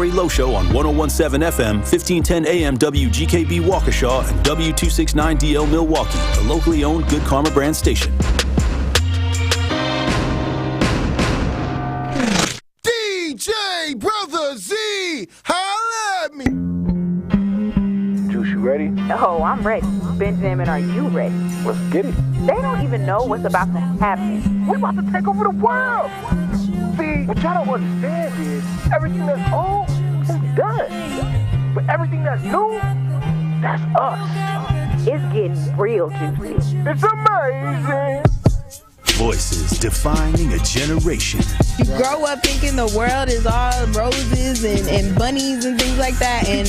Corey Lowe Show on 101.7 FM, 1510 AM WGKB Waukesha, and W269DL Milwaukee, the locally owned Good Karma brand station. DJ Brother Z, holla at me. Juice, you ready? Oh, I'm ready. Benjamin, are you ready? Let's get it. They don't even know what's about to happen. We're about to take over the world. See, what y'all don't understand is everything that's old is done. But everything that's new, that's us. It's getting real juicy. It's amazing. Voices defining a generation. You grow up thinking the world is all roses and bunnies and things like that, and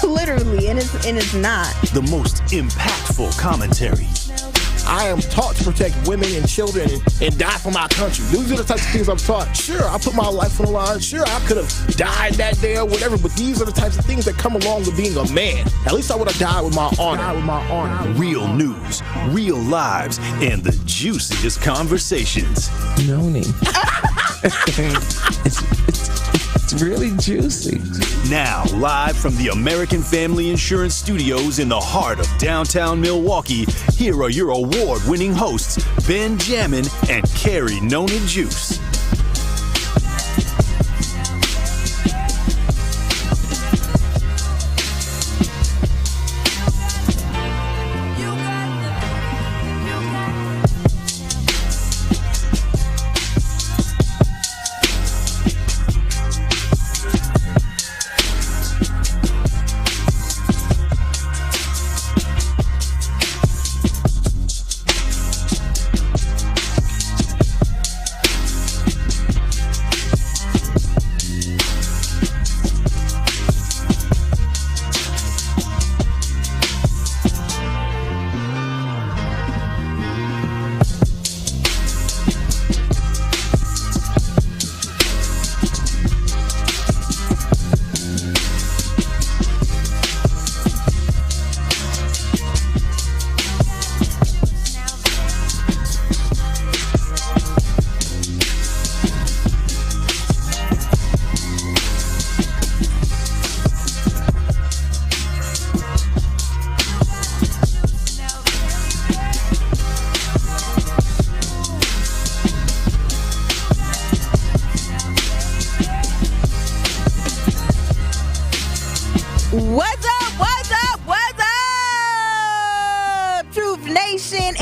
literally, and it's not. The most impactful commentary. I am taught to protect women and children and die for my country. These are the types of things I'm taught. Sure, I put my life on the line. Sure, I could have died that day or whatever, but these are the types of things that come along with being a man. At least I would have died with my honor. Real news, real lives, and the juiciest conversations. Noni. It's really juicy. Now, live from the American Family Insurance Studios in the heart of downtown Milwaukee, here are your award-winning hosts, Ben Jammin and Carrie Noni Juice.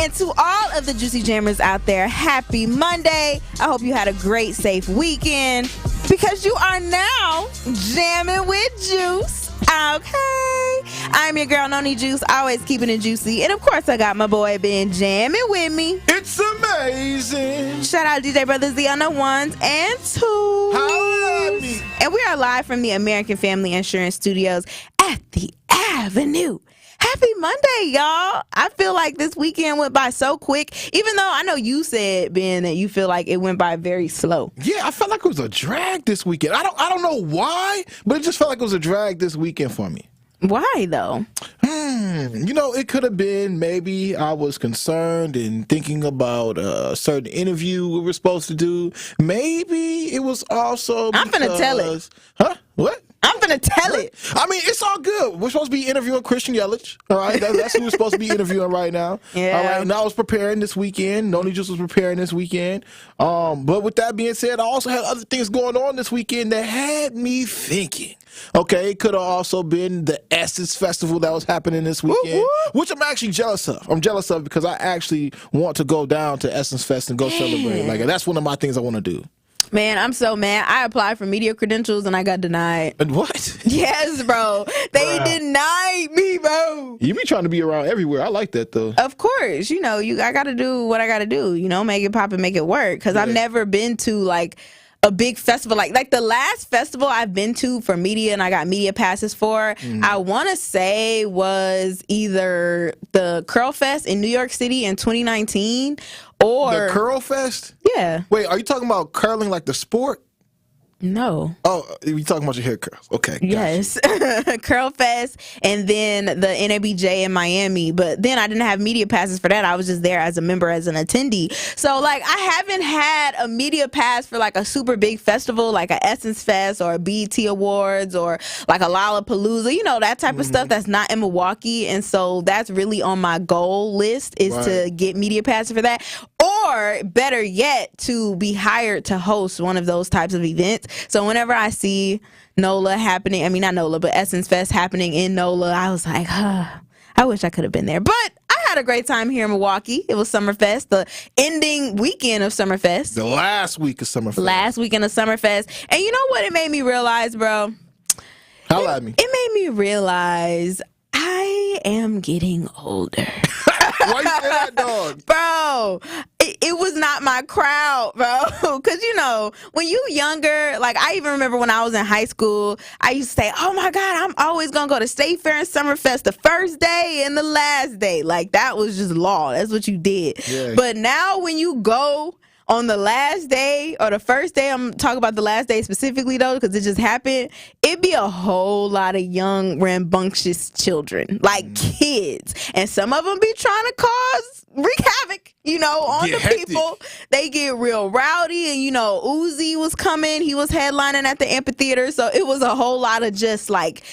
And to all of the Juicy Jammers out there, happy Monday. I hope you had a great, safe weekend because you are now jamming with Juice. Okay. I'm your girl, Noni Juice, always keeping it juicy. And of course, I got my boy Ben jamming with me. It's amazing. Shout out DJ Brother Z on the ones and twos. Holla at me. And we are live from the American Family Insurance Studios at the Avenue. Happy Monday, y'all. I feel like this weekend went by so quick, even though I know you said, Ben, that you feel like it went by very slow. Yeah, I felt like it was a drag this weekend. I don't know why, but it just felt like it was a drag this weekend for me. Why, though? You know, it could have been maybe I was concerned and thinking about a certain interview we were supposed to do. Maybe it was also I'm finna tell it. Huh? What? I'm finna tell it. I mean, it's all good. We're supposed to be interviewing Christian Yelich. All right, that's who we're supposed to be interviewing right now. Yeah. All right, and I was preparing this weekend. Noni just was preparing this weekend. But with that being said, I also had other things going on this weekend that had me thinking. Okay, it could have also been the Essence Festival that was happening this weekend, which I'm actually jealous of. I'm jealous of because I actually want to go down to Essence Fest and go celebrate. Like, that's one of my things I want to do. Man, I'm so mad. I applied for media credentials and I got denied. And what? Yes, bro. They denied me, bro. You be trying to be around everywhere. I like that, though. Of course. You know, I got to do what I got to do. You know, make it pop and make it work. Because I've never been to, like, a big festival. Like the last festival I've been to for media and I got media passes for, I want to say was either the Curl Fest in New York City in 2019 or... The Curl Fest? Yeah. Wait, are you talking about curling like the sport? No. Oh, you talking about your hair curls? Okay. Gotcha. Yes. Curl Fest, and then the NABJ in Miami. But then I didn't have media passes for that. I was just there as a member, as an attendee. So like I haven't had a media pass for like a super big festival like a Essence Fest or a BET Awards or like a Lollapalooza, you know, that type of stuff that's not in Milwaukee. And so that's really on my goal list is to get media passes for that. Or better yet, to be hired to host one of those types of events. So whenever I see NOLA happening, I mean, not NOLA, but Essence Fest happening in NOLA, I was like, I wish I could have been there. But I had a great time here in Milwaukee. It was Summerfest, the ending weekend of Summerfest. The last week of Summerfest. Last weekend of Summerfest. And you know what it made me realize, bro? Holla at me. It made me realize I am getting older. Why you say that, dog? Bro, it was not my crowd, bro. Because, you know, when you younger, like I even remember when I was in high school, I used to say, oh my God, I'm always going to go to State Fair and Summerfest the first day and the last day. Like that was just law. That's what you did. Yeah. But now when you go on the last day or the first day, I'm talking about the last day specifically though, because it just happened, it'd be a whole lot of young, rambunctious children, like kids. And some of them be trying to wreak havoc, you know, on the people. They get real rowdy. And, you know, Uzi was coming. He was headlining at the amphitheater. So it was a whole lot of just like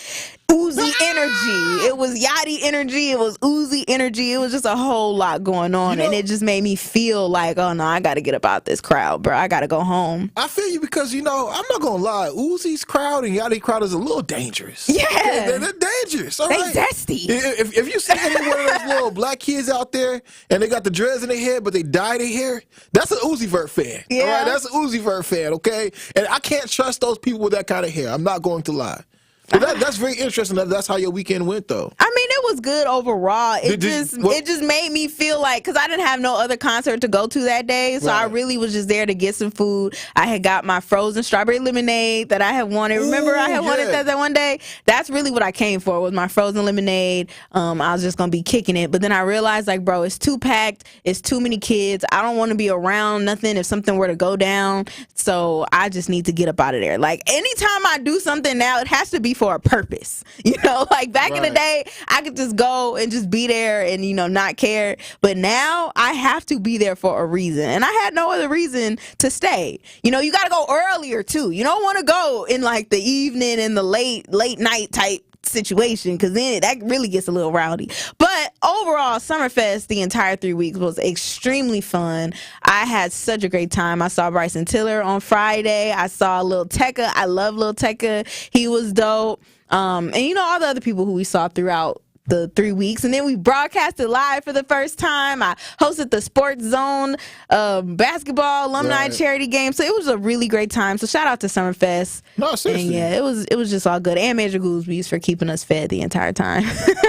Uzi energy. It was Yachty energy. It was Uzi energy. It was just a whole lot going on. You know, and it just made me feel like, oh no, I got to get up out this crowd, bro. I got to go home. I feel you because, you know, I'm not going to lie. Uzi's crowd and Yachty crowd is a little dangerous. Yeah. They're dangerous. All they right? zesty. If you see any one of those little black kids out there and they got the dreads in their head but they dye their hair, that's an Uzi Vert fan. Yeah. All right? That's an Uzi Vert fan, okay? And I can't trust those people with that kind of hair. I'm not going to lie. So that's very interesting. That's how your weekend went, though. I mean, it was good overall. It just made me feel like, because I didn't have no other concert to go to that day, so I really was just there to get some food. I had got my frozen strawberry lemonade that I had wanted. Remember, I had wanted that one day? That's really what I came for, was my frozen lemonade. I was just going to be kicking it. But then I realized, like, bro, it's too packed. It's too many kids. I don't want to be around nothing if something were to go down. So I just need to get up out of there. Like, anytime I do something now, it has to be for a purpose, you know, like back in the day I could just go and just be there and, you know, not care, but now I have to be there for a reason, and I had no other reason to stay. You know, you got to go earlier too. You don't want to go in like the evening and the late night type situation, because then that really gets a little rowdy. But overall, Summerfest the entire 3 weeks was extremely fun. I had such a great time. I saw Bryson Tiller on Friday. I saw Lil Tecca. I love Lil Tecca. He was dope. And you know, all the other people who we saw throughout the 3 weeks. And then we broadcasted live for the first time. I hosted the Sports Zone basketball alumni charity game. So it was a really great time. So shout out to Summerfest. No, seriously. And yeah, it was just all good. And Major Goolsby's for keeping us fed the entire time.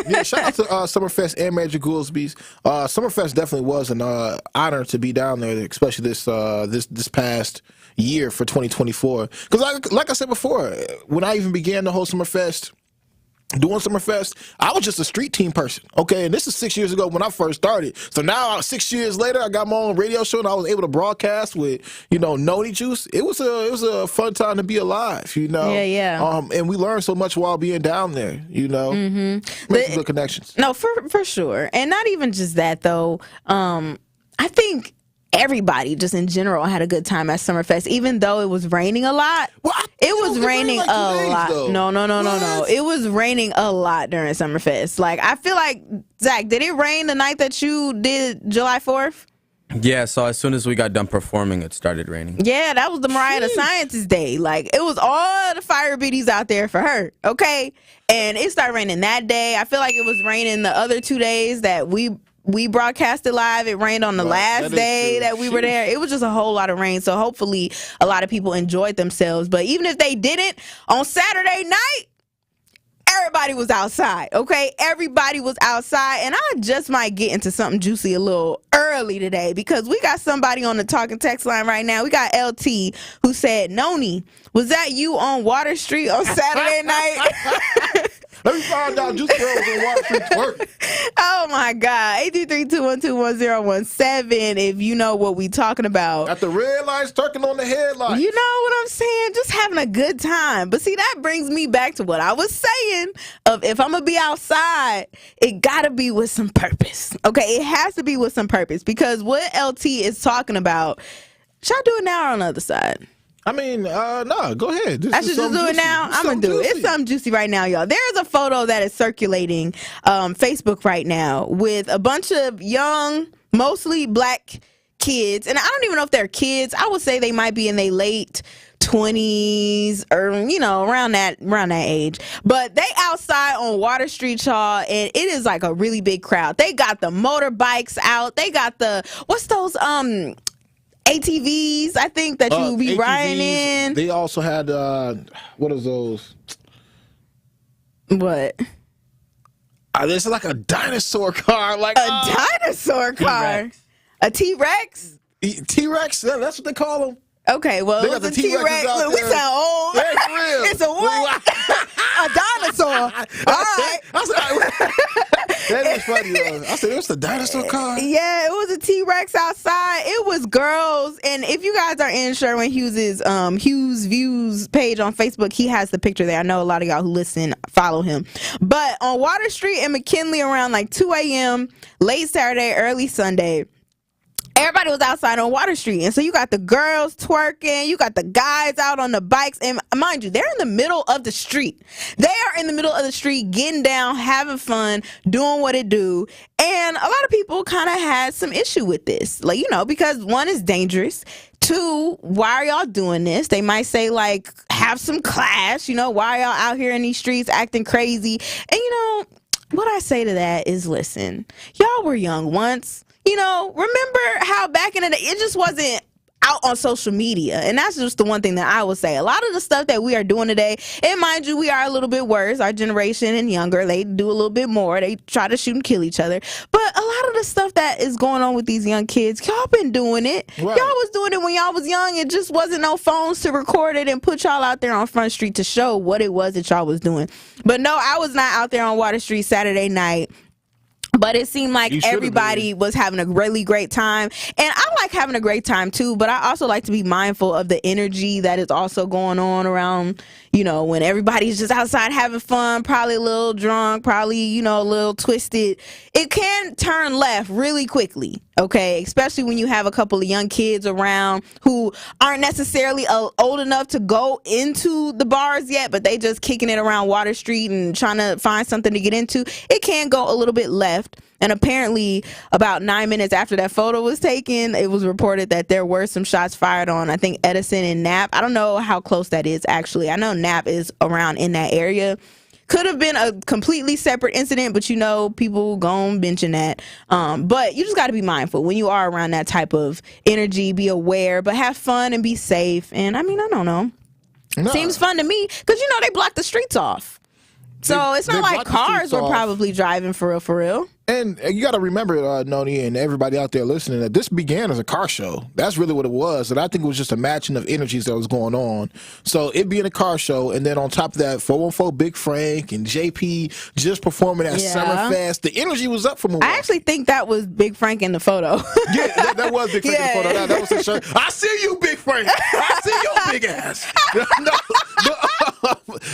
Yeah, shout out to Summerfest and Major Goolsby's. Summerfest definitely was an honor to be down there, especially this past year for 2024. Because like I said before, when I even began the whole Summerfest, doing Summerfest, I was just a street team person, okay? And this is 6 years ago when I first started. So now, 6 years later, I got my own radio show and I was able to broadcast with, you know, Noni Juice. It was a fun time to be alive, you know? Yeah. And we learned so much while being down there, you know? Mm-hmm. Make some good connections. No, for sure. And not even just that, though. I think everybody just in general had a good time at Summerfest, even though it was raining a lot. It was raining a lot. No. It was raining a lot during Summerfest. Like, I feel like, Zach, did it rain the night that you did July 4th? Yeah, so as soon as we got done performing, it started raining. Yeah, that was the Mariah the Scientist day. Like, it was all the fire biddies out there for her, okay? And it started raining that day. I feel like it was raining the other 2 days that we broadcasted live. It rained on the last day that we were there. It was just a whole lot of rain. So hopefully a lot of people enjoyed themselves. But even if they didn't, on Saturday night, everybody was outside, okay? Everybody was outside. And I just might get into something juicy a little early today, because we got somebody on the talking text line right now. We got LT who said, Noni, was that you on Water Street on Saturday night? Let me find out Juicy Girl was on Water Street twerking. Oh my God. 833-212-1017 if you know what we talking about. At the red lights, twerking on the headlights. You know what I'm saying? Just having a good time. But see, that brings me back to what I was saying of if I'm going to be outside, it got to be with some purpose. Okay, it has to be with some purpose because what LT is talking about, should I do it now or on the other side? I mean, no, go ahead. I should just do it now. I'm going to do it. It's something juicy right now, y'all. There's a photo that is circulating Facebook right now with a bunch of young, mostly black kids. And I don't even know if they're kids. I would say they might be in their late 20s or, around that age. But they outside on Water Street, y'all, and it is like a really big crowd. They got the motorbikes out. They got what's those, ATVs, I think, that you be ATVs, riding in. They also had, what are those? What? There's like a dinosaur car. Like dinosaur car? T-Rex. A T-Rex? T-Rex? Yeah, that's what they call them. Okay, well, they got the T-Rex. Look, we sound old. Yeah, for real. It's a what? A dinosaur. All right. That is funny, though. I said, it was the dinosaur car? Yeah, it was a T-Rex outside. It was girls. And if you guys are in Sherwin Hughes's Hughes Views page on Facebook, he has the picture there. I know a lot of y'all who listen follow him. But on Water Street and McKinley around like 2 a.m., late Saturday, early Sunday, everybody was outside on Water Street. And so you got the girls twerking, you got the guys out on the bikes. And mind you, they're in the middle of the street. They are in the middle of the street, getting down, having fun, doing what it do. And a lot of people kind of had some issue with this. Like, because one is dangerous. Two, why are y'all doing this? They might say, like, have some class. Why are y'all out here in these streets acting crazy? And, what I say to that is, listen, y'all were young once. Remember how back in the day, it just wasn't out on social media. And that's just the one thing that I would say. A lot of the stuff that we are doing today, and mind you, we are a little bit worse. Our generation and younger, they do a little bit more. They try to shoot and kill each other. But a lot of the stuff that is going on with these young kids, y'all been doing it. Right. Y'all was doing it when y'all was young. It just wasn't no phones to record it and put y'all out there on Front Street to show what it was that y'all was doing. But no, I was not out there on Water Street Saturday night. But it seemed like everybody was having a really great time. And I like having a great time too, but I also like to be mindful of the energy that is also going on around, when everybody's just outside having fun, probably a little drunk, probably, a little twisted. It can turn left really quickly, okay? Especially when you have a couple of young kids around who aren't necessarily old enough to go into the bars yet, but they just kicking it around Water Street and trying to find something to get into. It can go a little bit left. And apparently about 9 minutes after that photo was taken, it was reported that there were some shots fired on, I think, Edison and Knapp. I don't know how close that is, actually. I know Knapp is around in that area. Could have been a completely separate incident, but people gon' mention that. But you just got to be mindful when you are around that type of energy. Be aware, but have fun and be safe. And I don't know. No. Seems fun to me because, they block the streets off. So it's not like cars were probably driving for real. And you got to remember, Noni, and everybody out there listening, that this began as a car show. That's really what it was. And I think it was just a matching of energies that was going on. So it being a car show, and then on top of that, 414 Big Frank and JP just performing at Summerfest. The energy was up from a while. I actually think that was Big Frank in the photo. Yeah, that was Big Frank in the photo. That was his shirt. I see you, Big Frank. I see your big ass.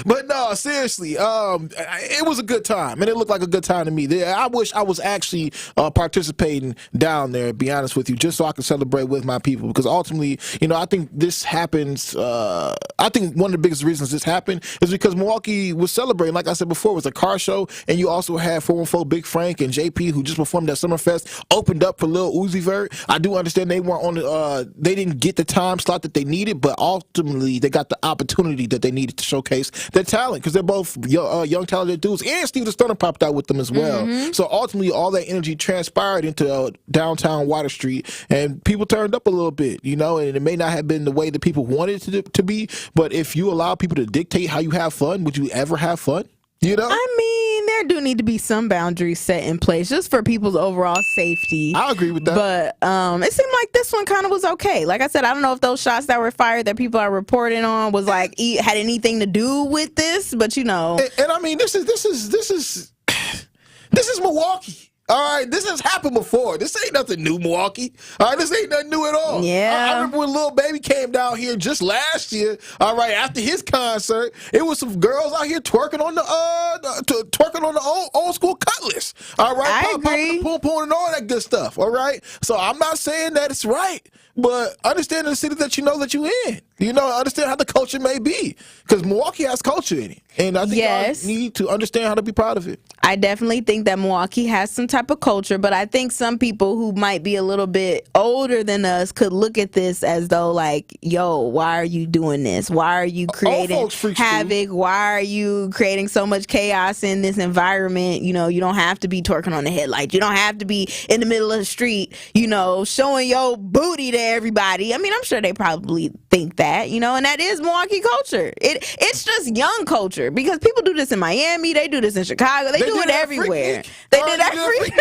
But no, seriously, it was a good time, and it looked like a good time to me. I wish I was actually participating down there, to be honest with you, just so I could celebrate with my people, because ultimately, I think this happens, I think one of the biggest reasons this happened is because Milwaukee was celebrating, like I said before, it was a car show, and you also had 414 Big Frank and JP, who just performed at Summerfest, opened up for Lil Uzi Vert. I do understand they weren't on they didn't get the time slot that they needed, but ultimately they got the opportunity that they needed to showcase their talent, because they're both young talented dudes, and Steve the Stunner popped out with them as well. So ultimately all that energy transpired into downtown Water Street, and people turned up a little bit, and it may not have been the way that people wanted it to be, but if you allow people to dictate how you have fun, would you ever have fun? I mean, there do need to be some boundaries set in place just for people's overall safety. I agree with that. But it seemed like this one kind of was okay. Like I said, I don't know if those shots that were fired that people are reporting on was like had anything to do with this, but you know. And I mean, this is Milwaukee. All right, this has happened before. This ain't nothing new, Milwaukee. All right, this ain't nothing new at all. Yeah. I remember when Lil Baby came down here just last year. All right, after his concert, it was some girls out here twerking on the old school Cutlass. All right, I agree. Popping the poo and all that good stuff. All right, so I'm not saying that it's right, but understand the city that you know that you in. You know, understand how the culture may be, because Milwaukee has culture in it, and I think y'all need to understand how to be proud of it. I definitely think that Milwaukee has some type of culture, but I think some people who might be a little bit older than us could look at this as though like, yo, why are you doing this? Why are you creating havoc? Why are you creating so much chaos in this environment? You know, you don't have to be twerking on the headlights. You don't have to be in the middle of the street, you know, showing your booty to everybody. I mean, I'm sure they probably think that, you know, and that is Milwaukee culture. It's just young culture, because people do this in Miami, they do this in Chicago, they do it everywhere. They did that freak.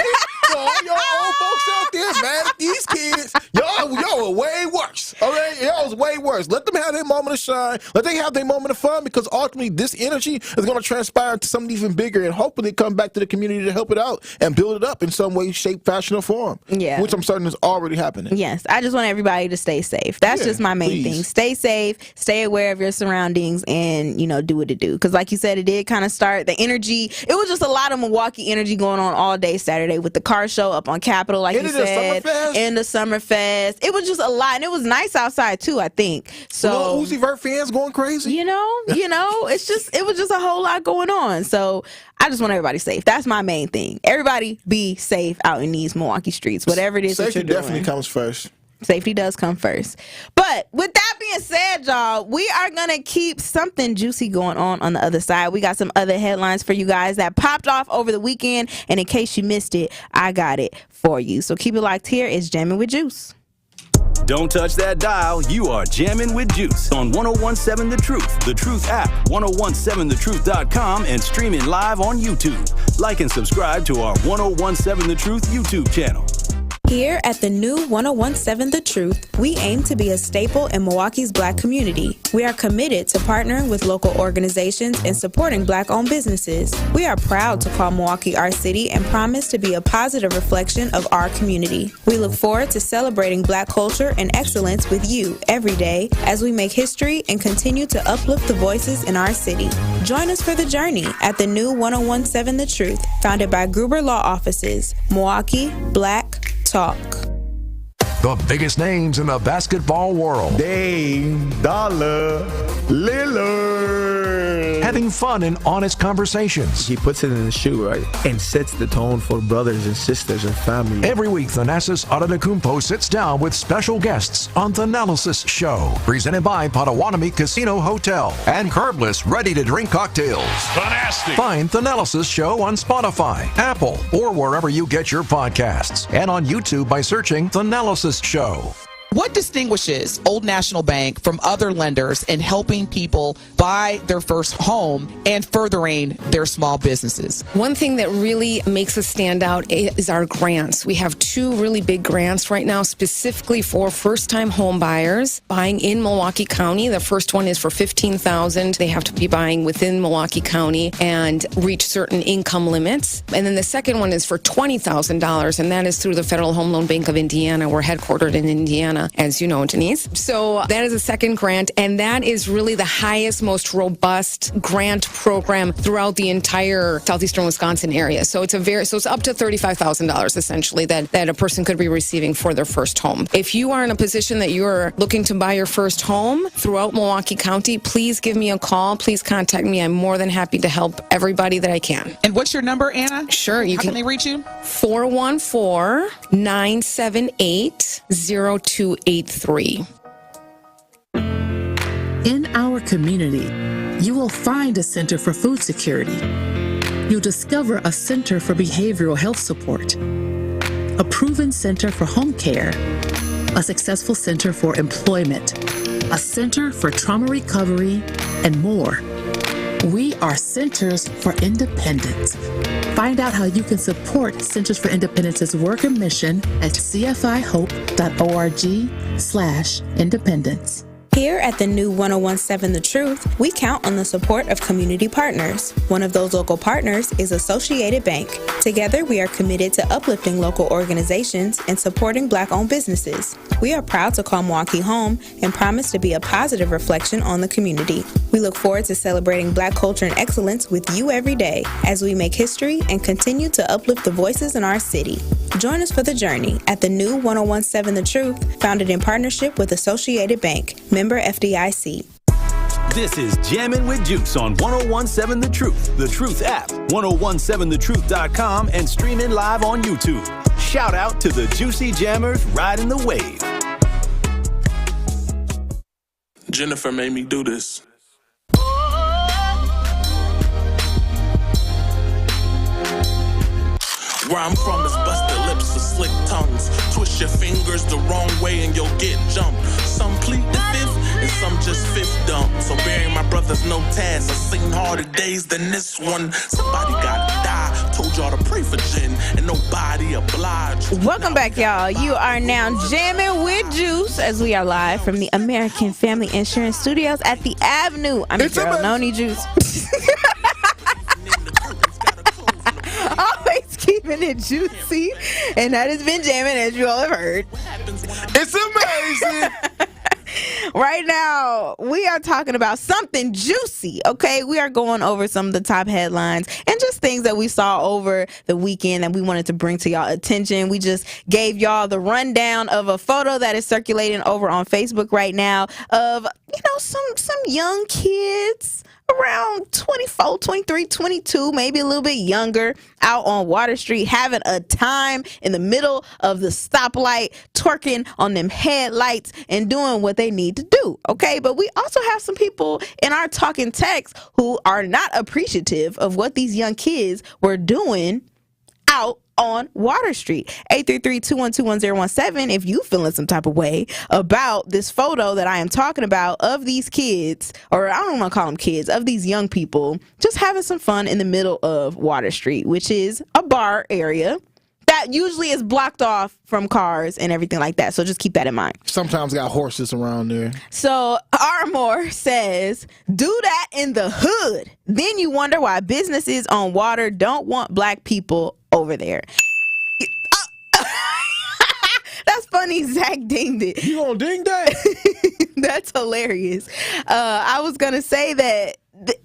So all y'all old folks out there, man, these kids, y'all are way worse. Okay, y'all was way worse. Let them have their moment of shine. Let them have their moment of fun, because ultimately this energy is going to transpire into something even bigger, and hopefully come back to the community to help it out and build it up in some way, shape, fashion, or form. Yeah, which I'm certain is already happening. Yes, I just want everybody to stay safe. That's just my main thing. Stay safe, stay aware of your surroundings, and you know, do what it do. Because like you said, it did kind of start the energy. It was just a lot of Milwaukee energy going on all day Saturday with the car show up on Capitol, like you said, and the Summerfest. It was just a lot, and it was nice outside too, I think. So Uzi Vert fans going crazy. You know, it was just a whole lot going on. So I just want everybody safe. That's my main thing. Everybody be safe out in these Milwaukee streets, whatever it is that you're doing. Safety definitely comes first. Safety does come first. But with that being said, y'all, we are going to keep something juicy going on the other side. We got some other headlines for you guys that popped off over the weekend. And in case you missed it, I got it for you. So keep it locked here. It's Jammin' with Juice. Don't touch that dial. You are Jammin' with Juice on 1017 The Truth, The Truth app, 1017thetruth.com, and streaming live on YouTube. Like and subscribe to our 1017 The Truth YouTube channel. Here at the new 1017 The Truth, we aim to be a staple in Milwaukee's Black community. We are committed to partnering with local organizations and supporting Black-owned businesses. We are proud to call Milwaukee our city and promise to be a positive reflection of our community. We look forward to celebrating Black culture and excellence with you every day as we make history and continue to uplift the voices in our city. Join us for the journey at the new 1017 The Truth, founded by Gruber Law Offices, Milwaukee Black Talk. The biggest names in the basketball world. Dame, Dollar, Lillard. Having fun and honest conversations. He puts it in the shoe, right? And sets the tone for brothers and sisters and family. Every week, Thanasis Adetokounmpo sits down with special guests on Thanalysis Show. Presented by Potawatomi Casino Hotel and curbless, ready-to-drink cocktails. Fantastic. Find Thanalysis Show on Spotify, Apple, or wherever you get your podcasts. And on YouTube by searching Thanalysis Show. What distinguishes Old National Bank from other lenders in helping people buy their first home and furthering their small businesses? One thing that really makes us stand out is our grants. We have two really big grants right now specifically for first-time home buyers buying in Milwaukee County. The first one is for $15,000. They have to be buying within Milwaukee County and reach certain income limits. And then the second one is for $20,000, and that is through the Federal Home Loan Bank of Indiana. We're headquartered in Indiana, as you know, Denise. So that is a second grant, and that is really the highest, most robust grant program throughout the entire southeastern Wisconsin area. So it's it's up to $35,000 essentially that a person could be receiving for their first home. If you are in a position that you're looking to buy your first home throughout Milwaukee County, please give me a call. Please contact me. I'm more than happy to help everybody that I can. And what's your number, Anna? Sure. How can they reach you? 414-978-0283. In our community, you will find a Center for Food Security. You'll discover a Center for Behavioral Health Support, a proven Center for Home Care, a successful Center for Employment, a Center for Trauma Recovery, and more. We are Centers for Independence. Find out how you can support Centers for Independence's work and mission at cfihope.org/independence. Here at the new 1017 The Truth, we count on the support of community partners. One of those local partners is Associated Bank. Together, we are committed to uplifting local organizations and supporting Black-owned businesses. We are proud to call Milwaukee home and promise to be a positive reflection on the community. We look forward to celebrating Black culture and excellence with you every day as we make history and continue to uplift the voices in our city. Join us for the journey at the new 1017 The Truth, founded in partnership with Associated Bank, member FDIC. This is Jammin' with Juice on 1017 The Truth app, 1017thetruth.com, and streaming live on YouTube. Shout out to the Juicy Jammers riding the wave. Jennifer made me do this. Where I'm from is busted lips or slick tongues. Twist your fingers the wrong way and you'll get jumped. Some plead the fifth and some just fifth dump. So burying my brothers no task. I've seen harder days than this one. Somebody gotta die. Told y'all to pray for Jen and nobody obliged. Welcome back, y'all. You are now jamming with Juice as we are live from the American Family Insurance Studios at the Avenue. I'm your girl, Noni Juice. Always keeping it juicy, and that has been jamming, as you all have heard. It's amazing. Right now, we are talking about something juicy, okay? We are going over some of the top headlines and just things that we saw over the weekend that we wanted to bring to y'all attention. We just gave y'all the rundown of a photo that is circulating over on Facebook right now of, some young kids around 24, 23, 22, maybe a little bit younger, out on Water Street having a time in the middle of the stoplight, twerking on them headlights and doing what they need to do, okay? But we also have some people in our talking text who are not appreciative of what these young kids were doing out on Water Street. 833-212-1017 if you feeling some type of way about this photo that I am talking about of these kids, or I don't want to call them kids, of these young people just having some fun in the middle of Water Street, which is a bar area that usually is blocked off from cars and everything like that. So just keep that in mind. Sometimes got horses around there. So Armour says, do that in the hood. Then you wonder why businesses on water don't want Black people over there. That's funny. Zach dinged it. You gonna ding that? That's hilarious. I was gonna say that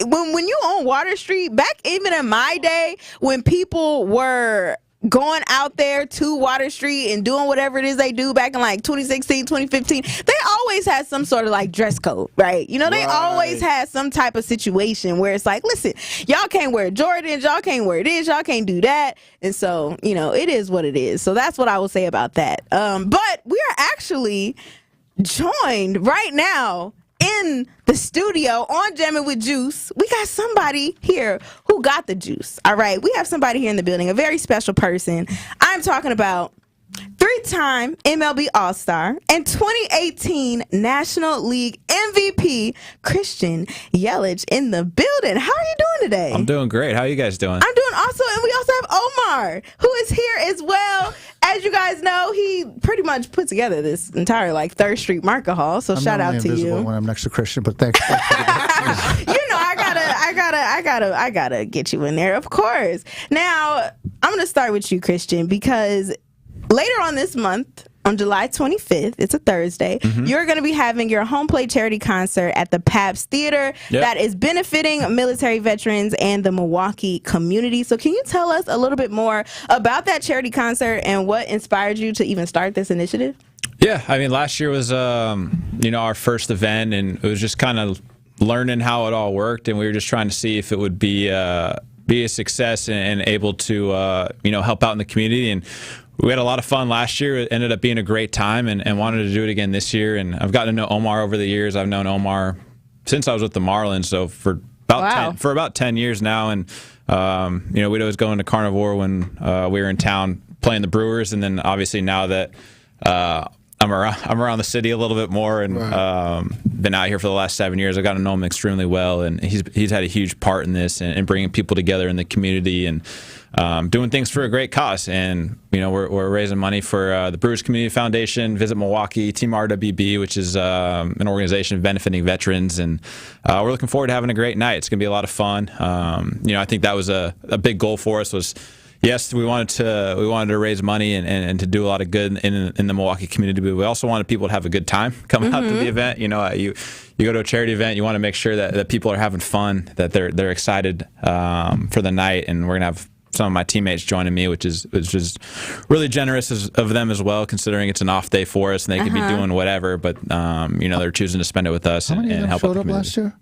when you on Water Street, back even in my day, when people were going out there to Water Street and doing whatever it is they do back in like 2016, 2015, they always had some sort of like dress code, right? They always had some type of situation where it's like, listen, y'all can't wear Jordans, y'all can't wear this, y'all can't do that. And so, it is what it is. So that's what I will say about that. But we are actually joined right now in the studio on Jammin' with Juice. We got somebody here who got the juice. All right, we have somebody here in the building, a very special person. I'm talking about three-time MLB All-Star and 2018 National League MVP Christian Yelich in the building. How are you doing today? I'm doing great. How are you guys doing? I'm doing awesome, and we also have Omar, who is here as well. As you guys know, he pretty much put together this entire 3rd Street Market Hall. So shout out to you. When I'm next to Christian, but thanks. I gotta get you in there, of course. Now, I'm gonna start with you, Christian, because later on this month, on July 25th, it's a Thursday, you're going to be having your home plate charity concert at the Pabst Theater that is benefiting military veterans and the Milwaukee community. So can you tell us a little bit more about that charity concert and what inspired you to even start this initiative? Yeah, I mean, last year was, our first event, and it was just kind of learning how it all worked, and we were just trying to see if it would be a success and able to, help out in the community. And we had a lot of fun last year. It ended up being a great time, and wanted to do it again this year. And I've gotten to know Omar over the years. I've known Omar since I was with the Marlins, so for about 10 years now. And we'd always go into Carnivore when we were in town playing the Brewers, and then obviously now that I'm around the city a little bit more, and been out here for the last 7 years. I got to know him extremely well, and he's had a huge part in this and bringing people together in the community and doing things for a great cause. And we're raising money for the Brewers Community Foundation, Visit Milwaukee, Team RWB, which is an organization benefiting veterans, and we're looking forward to having a great night. It's going to be a lot of fun. I think that was a big goal for us. Was yes, we wanted to raise money and to do a lot of good in the Milwaukee community, but we also wanted people to have a good time coming out to the event. You go to a charity event, you want to make sure that people are having fun, that they're excited for the night, and we're gonna have some of my teammates joining me, which is really generous of them as well, considering it's an off day for us and they could be doing whatever, but they're choosing to spend it with us and help out the community. Last year?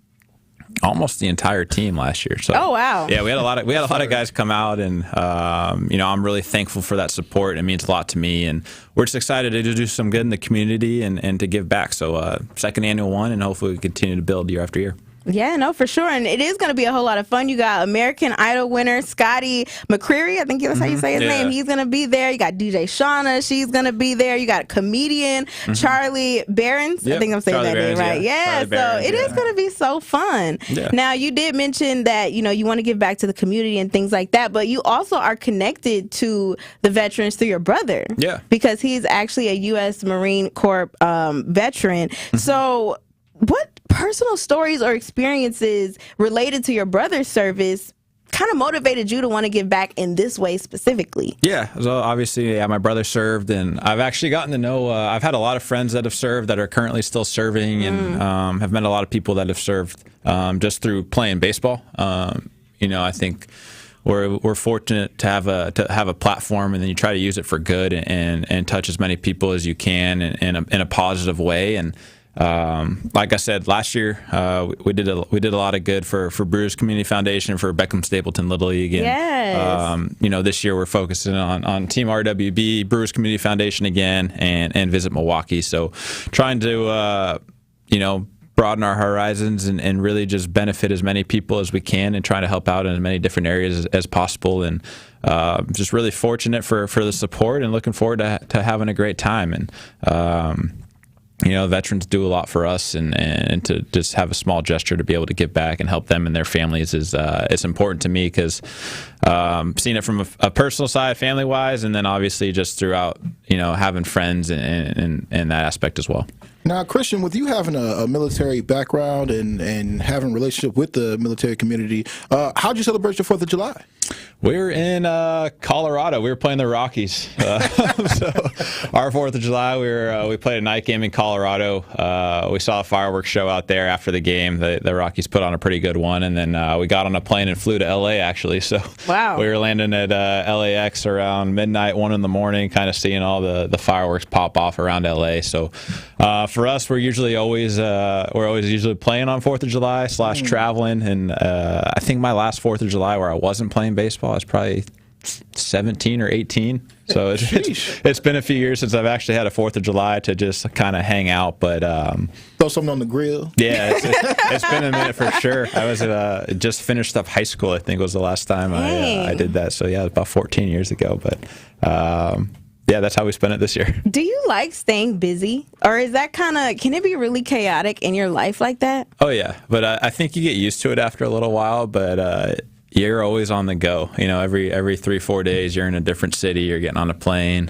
Almost the entire team last year. So, oh wow! Yeah, we had a lot of guys come out, and I'm really thankful for that support. It means a lot to me, and we're just excited to do some good in the community and to give back. So, second annual one, and hopefully we continue to build year after year. Yeah, no, for sure. And it is going to be a whole lot of fun. You got American Idol winner Scotty McCreery. I think that's how you say his name. He's going to be there. You got DJ Shauna. She's going to be there. You got comedian Charlie Behrens. I think I'm saying Charlie that name right. Yeah, so it is going to be so fun. Yeah. Now, you did mention that, you want to give back to the community and things like that, but you also are connected to the veterans through your brother. Yeah. Because he's actually a U.S. Marine Corps veteran. So what personal stories or experiences related to your brother's service kind of motivated you to want to give back in this way specifically? Yeah, so obviously, my brother served, and I've actually gotten to know, I've had a lot of friends that have served that are currently still serving, and have met a lot of people that have served just through playing baseball. I think we're fortunate to have a platform, and then you try to use it for good and touch as many people as you can in a positive way. And like I said, last year we did a lot of good for Brewers Community Foundation, for Beckham Stapleton Little League, and yes. This year we're focusing on Team RWB, Brewers Community Foundation again, and Visit Milwaukee. So trying to broaden our horizons and really just benefit as many people as we can, and trying to help out in as many different areas as possible. And just really fortunate for the support, and looking forward to having a great time. And veterans do a lot for us, and to just have a small gesture to be able to give back and help them and their families is important to me, because seeing it from a personal side, family-wise, and then obviously just throughout, having friends and that aspect as well. Now, Christian, with you having a military background and having a relationship with the military community, how'd you celebrate your 4th of July? We were in Colorado. We were playing the Rockies. So our 4th of July, we played a night game in Colorado. We saw a fireworks show out there after the game. The Rockies put on a pretty good one, and then we got on a plane and flew to L.A. actually. So wow. We were landing at LAX around midnight, 1 in the morning, kind of seeing all the fireworks pop off around L.A. So for us, we're usually usually playing on 4th of July / traveling, and I think my last 4th of July where I wasn't playing baseball, I was probably 17 or 18. So it's been a few years since I've actually had a 4th of July to just kind of hang out. But throw something on the grill. Yeah, it's been a minute for sure. I was just finished up high school, I think was the last time I did that. So yeah, it was about 14 years ago. But yeah, that's how we spent it this year. Do you like staying busy, or is that can it be really chaotic in your life like that? Oh yeah, but I think you get used to it after a little while. But you're always on the go. Every 3-4 days you're in a different city. You're getting on a plane,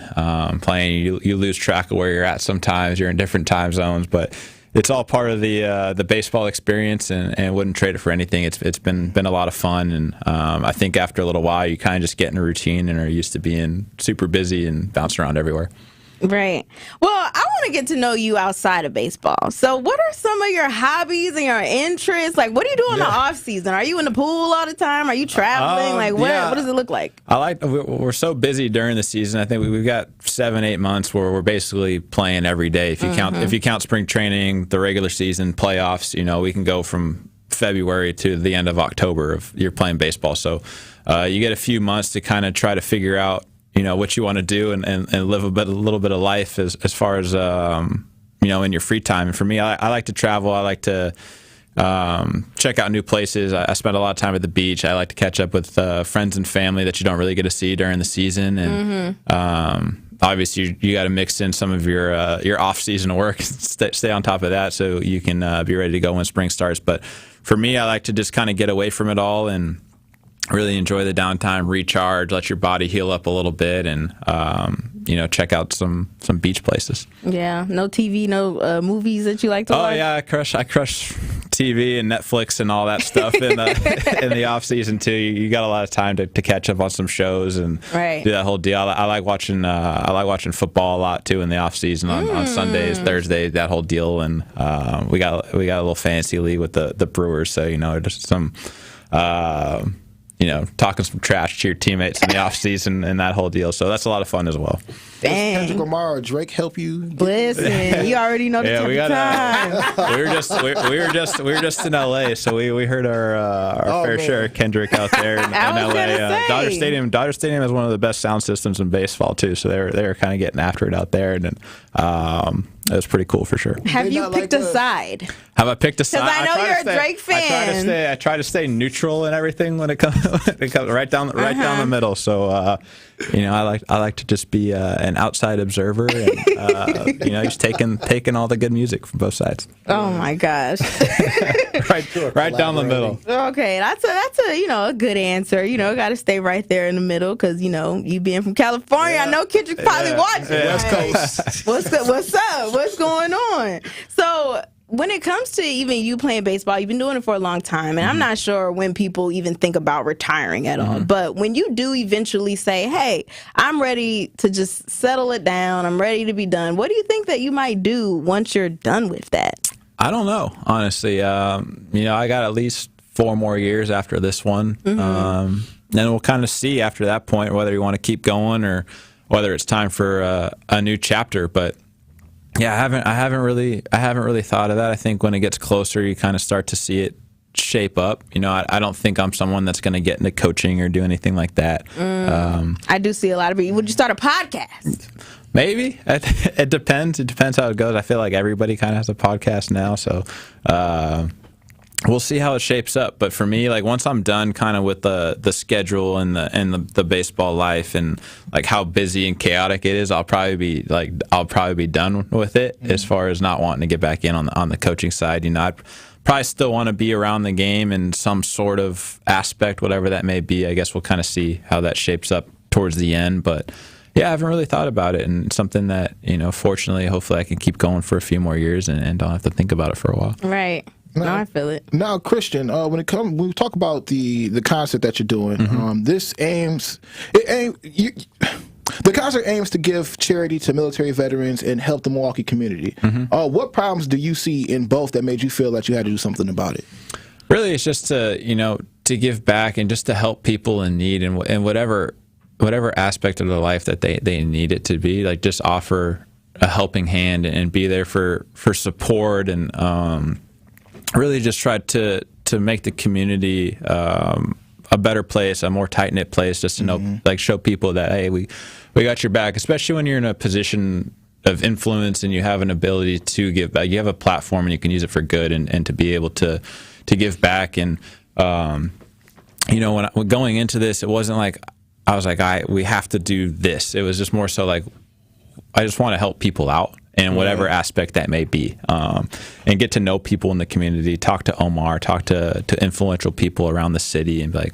playing. You lose track of where you're at sometimes. You're in different time zones, but it's all part of the baseball experience, and wouldn't trade it for anything. It's been a lot of fun, and I think after a little while you kind of just get in a routine and are used to being super busy and bouncing around everywhere. Right. Well, I want to get to know you outside of baseball. So what are some of your hobbies and your interests? Like, what do you do in the off season? Are you in the pool all the time? Are you traveling? What does it look like? We're so busy during the season. I think we've got 7-8 months where we're basically playing every day. If you count spring training, the regular season, playoffs, we can go from February to the end of October if you're playing baseball. So you get a few months to kind of try to figure out what you want to do and live a little bit of life as far as in your free time. And for me, I like to travel. I like to check out new places. I spend a lot of time at the beach. I like to catch up with friends and family that you don't really get to see during the season. And obviously you got to mix in some of your off-season work, stay on top of that so you can be ready to go when spring starts. But for me, I like to just kind of get away from it all and really enjoy the downtime, recharge, let your body heal up a little bit, and check out some beach places. Yeah, no TV, no movies that you like to watch? Oh yeah, I crush TV and Netflix and all that stuff in the off season too. You got a lot of time to catch up on some shows and do that whole deal. I like watching football a lot too in the off season on Sundays, Thursdays, that whole deal. And we got a little fantasy league with the Brewers, so just some. Talking some trash to your teammates in the off season and that whole deal. So that's a lot of fun as well. Dang. Kendrick Lamar or Drake help you? Listen, you already know the time. We were just in LA, so we heard our fair share of Kendrick out there in LA. Dodger Stadium has one of the best sound systems in baseball too, so they were kind of getting after it out there, and it was pretty cool for sure. Have you picked a side? Have I picked a side? Because I know you're a Drake fan. I try to stay neutral and everything when it comes right down the middle. So I like to just be an outside observer and just taking all the good music from both sides. Oh my gosh! right down the middle. Okay, that's a good answer. Got to stay right there in the middle because you being from California, I know Kendrick probably watching. West Coast. What's up? What's going on? So, when it comes to even you playing baseball, you've been doing it for a long time, and I'm not sure when people even think about retiring at all. But when you do eventually say, hey, I'm ready to just settle it down, I'm ready to be done, what do you think that you might do once you're done with that? I don't know, honestly. I got at least 4 more years after this one. And we'll kind of see after that point whether you want to keep going or whether it's time for a new chapter. But yeah, I haven't really thought of that. I think when it gets closer, you kind of start to see it shape up. I don't think I'm someone that's going to get into coaching or do anything like that. I do see a lot of people. Would you start a podcast? Maybe. It depends. It depends how it goes. I feel like everybody kind of has a podcast now, so we'll see how it shapes up. But for me, like once I'm done kind of with the schedule and the baseball life and like how busy and chaotic it is, I'll probably be done with it as far as not wanting to get back in on the coaching side. I'd probably still want to be around the game in some sort of aspect, whatever that may be. I guess we'll kind of see how that shapes up towards the end. But yeah, I haven't really thought about it, and it's something that, fortunately, hopefully I can keep going for a few more years and don't have to think about it for a while. Right. No, I feel it. Now, Christian, when we talk about the concert that you're doing, the concert aims to give charity to military veterans and help the Milwaukee community. What problems do you see in both that made you feel that you had to do something about it? Really, it's just to give back and just to help people in need and whatever aspect of their life that they need it to be. Like just offer a helping hand and be there for support and really just try to make the community a better place, a more tight-knit place, just to know, like show people that, hey, we got your back, especially when you're in a position of influence and you have an ability to give back. You have a platform and you can use it for good and to be able to give back. And, when going into this, it wasn't like I was like, we have to do this. It was just more so like, I just want to help people out in whatever aspect that may be, and get to know people in the community, talk to Omar, talk to influential people around the city and be like,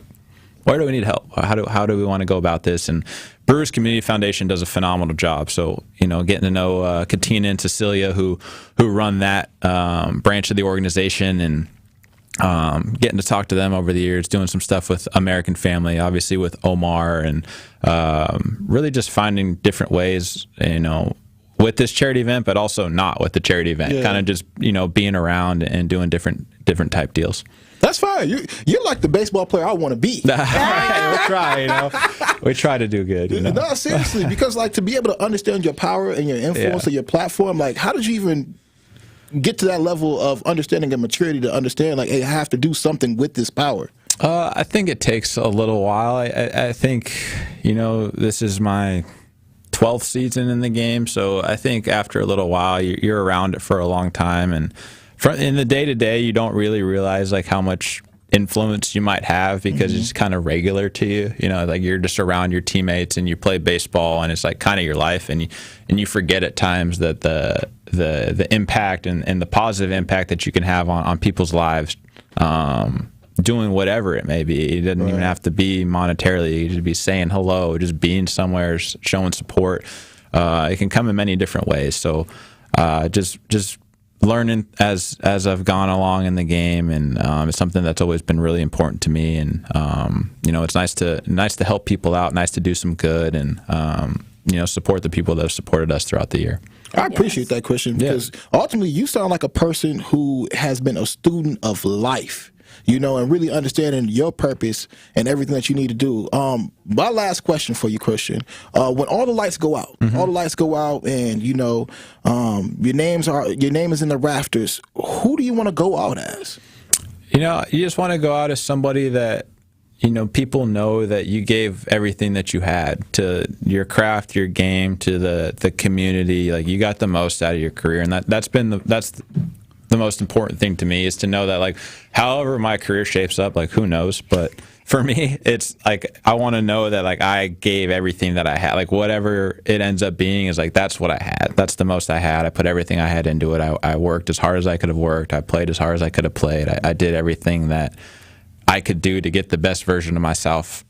where do we need help? How do we want to go about this? And Brewers Community Foundation does a phenomenal job. So, getting to know Katina and Cecilia who run that branch of the organization and getting to talk to them over the years, doing some stuff with American Family, obviously with Omar, and really just finding different ways, with this charity event, but also not with the charity event. Kind of just, being around and doing different type deals. That's fine. You're like the baseball player I want to be. We'll try, we try to do good. No, seriously, because like to be able to understand your power and your influence and your platform, like how did you even get to that level of understanding and maturity to understand, like, hey, I have to do something with this power? I think it takes a little while. I think, this is my 12th season in the game, so I think after a little while, you're around it for a long time, and in the day-to-day, you don't really realize like how much influence you might have because it's kind of regular to you. You know, like you're just around your teammates and you play baseball and it's like kind of your life, and you forget at times that the impact and the positive impact that you can have on people's lives, doing whatever it may be. It doesn't even have to be monetarily. You just be saying hello, just being somewhere, showing support. It can come in many different ways. So just learning as I've gone along in the game, and it's something that's always been really important to me. And you know, it's nice to help people out, nice to do some good, and you know, support the people that have supported us throughout the year. I appreciate that, Christian, because ultimately you sound like a person who has been a student of life, you know, and really understanding your purpose and everything that you need to do. My last question for you, Christian, when all the lights go out, and you know, your name is in the rafters, who do you want to go out as? You know, you just want to go out as somebody that, you know, people know that you gave everything that you had to your craft, your game, to the community. Like, you got the most out of your career, and that's the most important thing to me, is to know that, like, however my career shapes up, like, who knows, but for me, it's like, I want to know that, like, I gave everything that I had. Like, whatever it ends up being is like, that's what I had. That's the most I had. I put everything I had into it. I worked as hard as I could have worked. I played as hard as I could have played. I did everything that I could do to get the best version of myself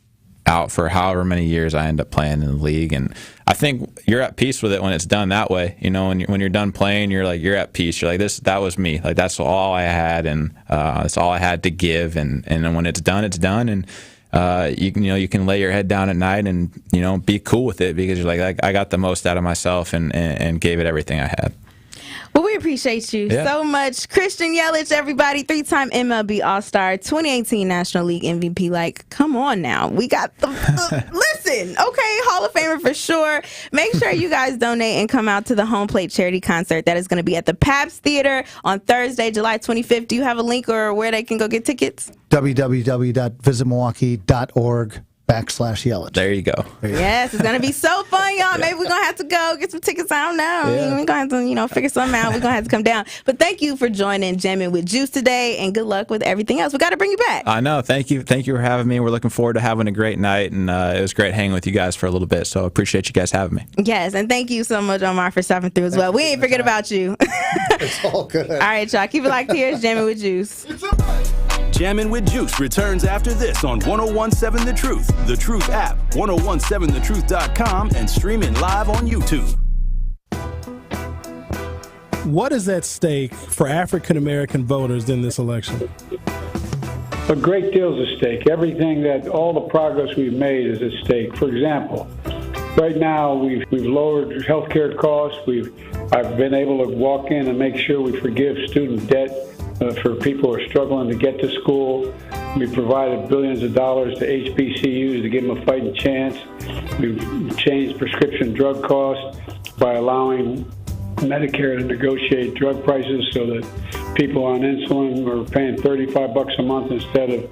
out for however many years I end up playing in the league. And I think you're at peace with it when it's done that way. You know, when you're done playing, you're at peace. You're like, that was me. Like, that's all I had, and that's all I had to give. And then when it's done, it's done. And you can lay your head down at night and, you know, be cool with it, because you're like I got the most out of myself and gave it everything I had. Well, we appreciate you so much. Christian Yelich, everybody, 3-time MLB All-Star, 2018 National League MVP. Like, come on now. We got the listen, okay, Hall of Famer for sure. Make sure you guys donate and come out to the Home Plate charity concert that is going to be at the Pabst Theater on Thursday, July 25th. Do you have a link or where they can go get tickets? www.visitmilwaukee.org/Yelich. There you go. Yes, it's going to be so fun, y'all. Maybe we're going to have to go get some tickets. I don't know. We're going to have to, you know, figure something out. We're going to have to come down. But thank you for joining Jammin with Juice today, and good luck with everything else. We got to bring you back. I know. Thank you. Thank you for having me. We're looking forward to having a great night, and it was great hanging with you guys for a little bit. So I appreciate you guys having me. Yes, and thank you so much, Omar, for stopping through as well. We ain't forget about you. It's all good. All right, y'all. Keep it locked here. It's Jammin with Juice. Jammin' with Juice returns after this on 1017 The Truth app, 1017thetruth.com, and streaming live on YouTube. What is at stake for African American voters in this election? A great deal is at stake. All the progress we've made is at stake. For example, right now we've lowered health care costs. I've been able to walk in and make sure we forgive student debt for people who are struggling to get to school. We provided billions of dollars to HBCUs to give them a fighting chance. We've changed prescription drug costs by allowing Medicare to negotiate drug prices so that people on insulin are paying $35 a month instead of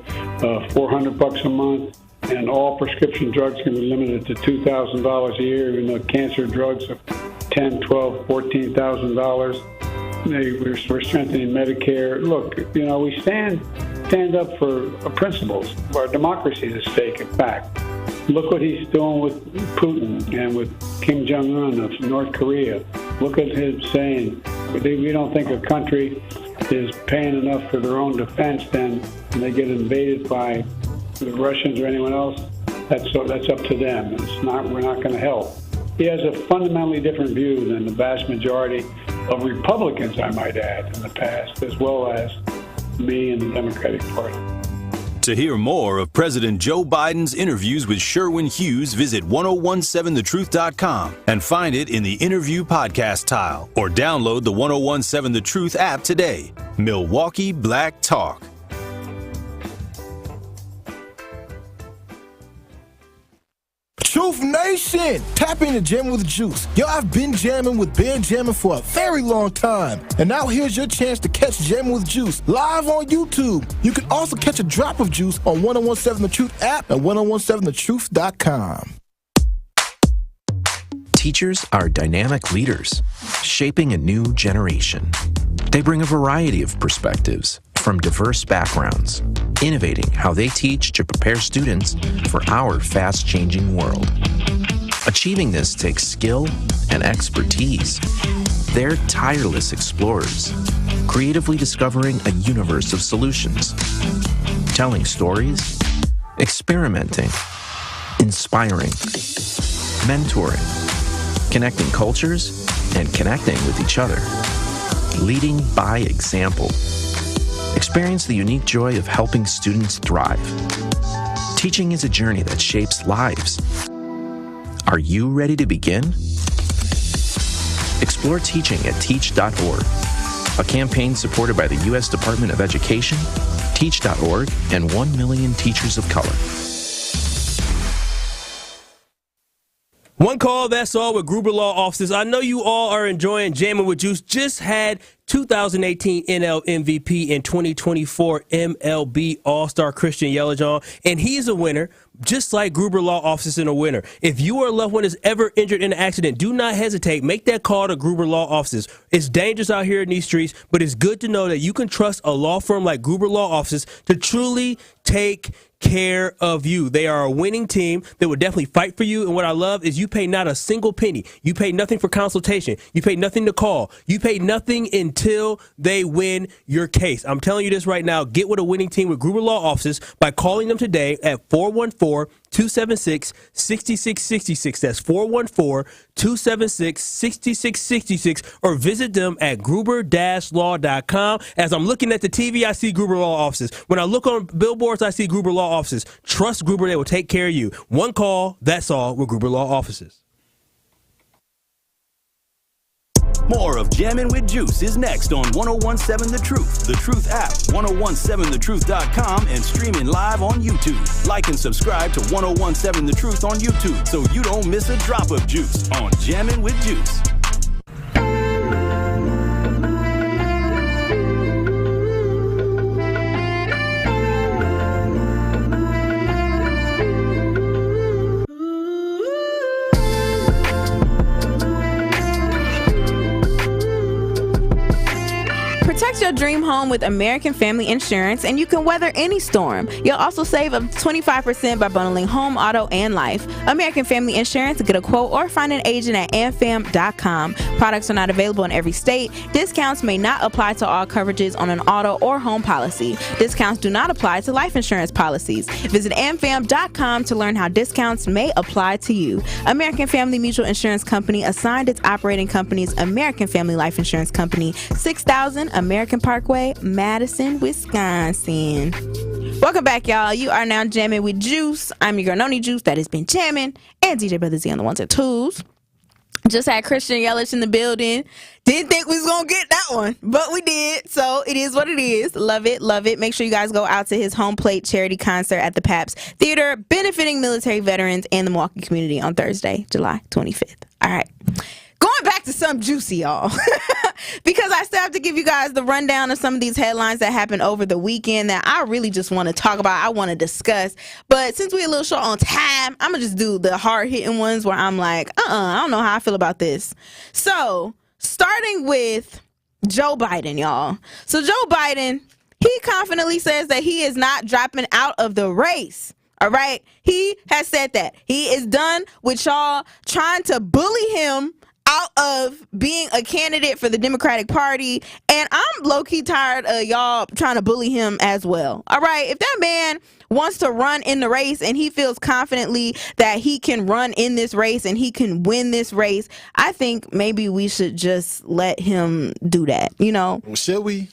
$400 a month. And all prescription drugs can be limited to $2,000 a year, even though cancer drugs are $10,000, $12,000, $14,000. We're strengthening Medicare. Look, you know, we stand up for principles. Our democracy is at stake, in fact. Look what he's doing with Putin and with Kim Jong-un of North Korea. Look at him saying, we don't think a country is paying enough for their own defense, then when they get invaded by the Russians or anyone else, that's up to them. We're not going to help. He has a fundamentally different view than the vast majority of Republicans, I might add, in the past, as well as me and the Democratic Party. To hear more of President Joe Biden's interviews with Sherwin Hughes, visit 1017thetruth.com and find it in the interview podcast tile, or download the 1017 The Truth app today. Milwaukee Black Talk. Truth Nation, tap into Jammin' with Juice. Yo, I've been jamming with Ben Jammin for a very long time. And now here's your chance to catch Jammin' with Juice live on YouTube. You can also catch a drop of juice on 1017 The Truth app and 1017thetruth.com. Teachers are dynamic leaders, shaping a new generation. They bring a variety of perspectives, from diverse backgrounds, innovating how they teach to prepare students for our fast-changing world. Achieving this takes skill and expertise. They're tireless explorers, creatively discovering a universe of solutions, telling stories, experimenting, inspiring, mentoring, connecting cultures, and connecting with each other, leading by example. Experience the unique joy of helping students thrive. Teaching is a journey that shapes lives. Are you ready to begin? Explore teaching at teach.org, a campaign supported by the U.S. Department of Education, Teach.org, and 1 million teachers of color. One call, that's all with Gruber Law Offices. I know you all are enjoying Jammin' with Juice. Just had 2018 NL MVP and 2024 MLB All-Star Christian Yelich on, and he's a winner, just like Gruber Law Offices in a winner. If you or a loved one is ever injured in an accident, do not hesitate. Make that call to Gruber Law Offices. It's dangerous out here in these streets, but it's good to know that you can trust a law firm like Gruber Law Offices to truly take care of you. They are a winning team that will definitely fight for you. And what I love is you pay not a single penny. You pay nothing for consultation. You pay nothing to call. You pay nothing until they win your case. I'm telling you this right now. Get with a winning team with Gruber Law Offices by calling them today at 414-276-6666. That's 414-276-6666, or visit them at gruber-law.com. As I'm looking at the TV, I see Gruber Law Offices. When I look on billboards, I see Gruber Law Offices. Trust Gruber. They will take care of you. One call, that's all with Gruber Law Offices. More of Jammin' with Juice is next on 1017 The Truth, The Truth app, 1017thetruth.com, and streaming live on YouTube. Like and subscribe to 1017 The Truth on YouTube so you don't miss a drop of juice on Jammin' with Juice. Protect your dream home with American Family Insurance, and you can weather any storm. You'll also save up to 25% by bundling home, auto, and life. American Family Insurance. Get a quote or find an agent at amfam.com. Products are not available in every state. Discounts may not apply to all coverages on an auto or home policy. Discounts do not apply to life insurance policies. Visit amfam.com to learn how discounts may apply to you. American Family Mutual Insurance Company assigned its operating companies American Family Life Insurance Company, 6000 American Parkway, Madison, Wisconsin. Welcome back, y'all. You are now jamming with Juice. I'm your girl, Noni Juice. That has been jamming. And DJ Brother Z on the ones and twos. Just had Christian Yelich in the building. Didn't think we was going to get that one, but we did. So it is what it is. Love it. Love it. Make sure you guys go out to his home plate charity concert at the Paps Theater, benefiting military veterans and the Milwaukee community on Thursday, July 25th. All right. Going back to some juicy, y'all, because I still have to give you guys the rundown of some of these headlines that happened over the weekend that I really just want to talk about, I want to discuss. But since we're a little short on time, I'm going to just do the hard-hitting ones where I'm like, I don't know how I feel about this. So, starting with Joe Biden, y'all. So, Joe Biden, he confidently says that he is not dropping out of the race. All right? He has said that. He is done with y'all trying to bully him out of being a candidate for the Democratic Party, and I'm low-key tired of y'all trying to bully him as well. All right, if that man wants to run in the race and he feels confidently that he can run in this race and he can win this race, I think maybe we should just let him do that, you know? Should we?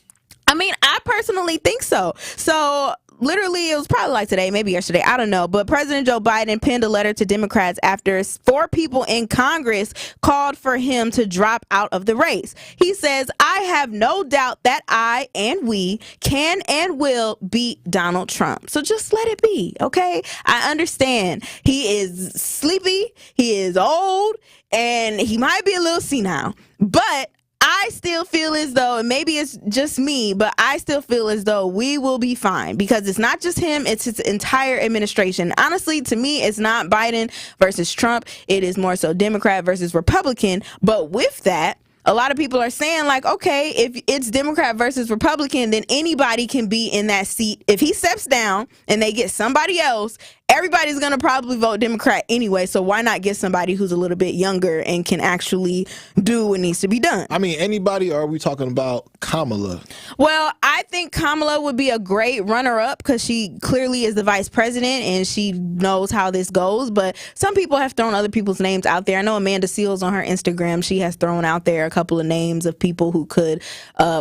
I mean, I personally think so. So literally, it was probably like today, maybe yesterday, I don't know. But President Joe Biden penned a letter to Democrats after 4 people in Congress called for him to drop out of the race. He says, I have no doubt that I and we can and will beat Donald Trump. So just let it be, okay? I understand. He is sleepy, he is old, and he might be a little senile. But I still feel as though, and maybe it's just me, but I still feel as though we will be fine because it's not just him, it's his entire administration. Honestly, to me, it's not Biden versus Trump. It is more so Democrat versus Republican. But with that, a lot of people are saying, like, okay, if it's Democrat versus Republican, then anybody can be in that seat. If he steps down and they get somebody else, everybody's going to probably vote Democrat anyway, so why not get somebody who's a little bit younger and can actually do what needs to be done? I mean, anybody, or are we talking about Kamala? Well, I think Kamala would be a great runner-up because she clearly is the vice president and she knows how this goes, but some people have thrown other people's names out there. I know Amanda Seals on her Instagram, she has thrown out there a couple of names of people who could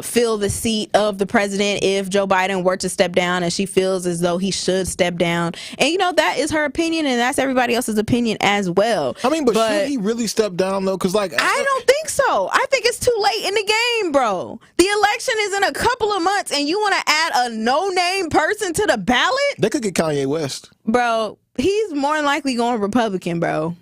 fill the seat of the president if Joe Biden were to step down, and she feels as though he should step down. And, you know, that is her opinion, and that's everybody else's opinion as well. I mean, but should he really step down, though? Because, like, I don't think so. I think it's too late in the game, bro. The election is in a couple of months, and you want to add a no-name person to the ballot? They could get Kanye West. Bro, he's more than likely going Republican, bro.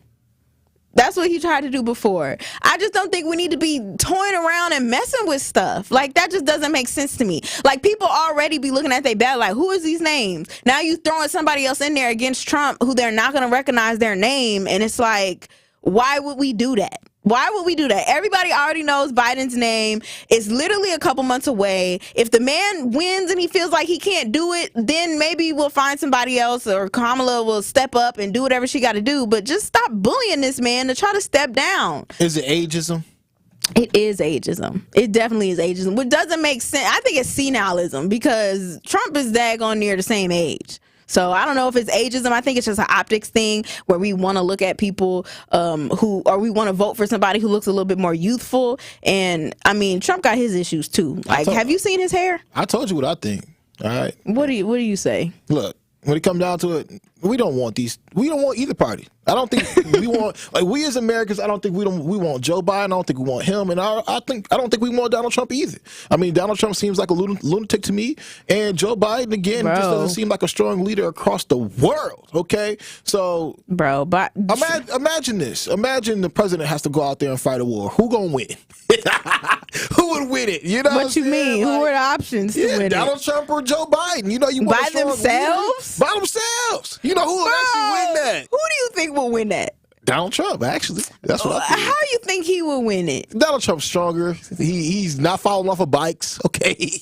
That's what he tried to do before. I just don't think we need to be toying around and messing with stuff. Like, that just doesn't make sense to me. Like, people already be looking at their ballot like, who is these names? Now you throwing somebody else in there against Trump who they're not going to recognize their name. And it's like, why would we do that? Why would we do that? Everybody already knows Biden's name. It's literally a couple months away. If the man wins and he feels like he can't do it, then maybe we'll find somebody else, or Kamala will step up and do whatever she got to do. But just stop bullying this man to try to step down. Is it ageism? It is ageism. It definitely is ageism. What doesn't make sense, I think it's senilism, because Trump is daggone near the same age. So I don't know if it's ageism. I think it's just an optics thing where we want to look at people we want to vote for somebody who looks a little bit more youthful. And I mean, Trump got his issues too. Like, have you seen his hair? I told you what I think. All right. What do you say? Look, when it comes down to it, we don't want either party. I don't think we want, like, we as Americans, I don't think we want Joe Biden. I don't think we want him, and I don't think we want Donald Trump either. I mean, Donald Trump seems like a lunatic to me, and Joe Biden again just doesn't seem like a strong leader across the world. Okay, so imagine this. Imagine the president has to go out there and fight a war. Who gonna win? Who would win it? You know what you mean? Who are the options to win Donald it? Trump or Joe Biden? You know, you want by themselves. By themselves. You know who will actually win that? Who do you think will win that? Donald Trump, actually. That's what I think. How you think he will win it? Donald Trump's stronger. He's not falling off of bikes, okay?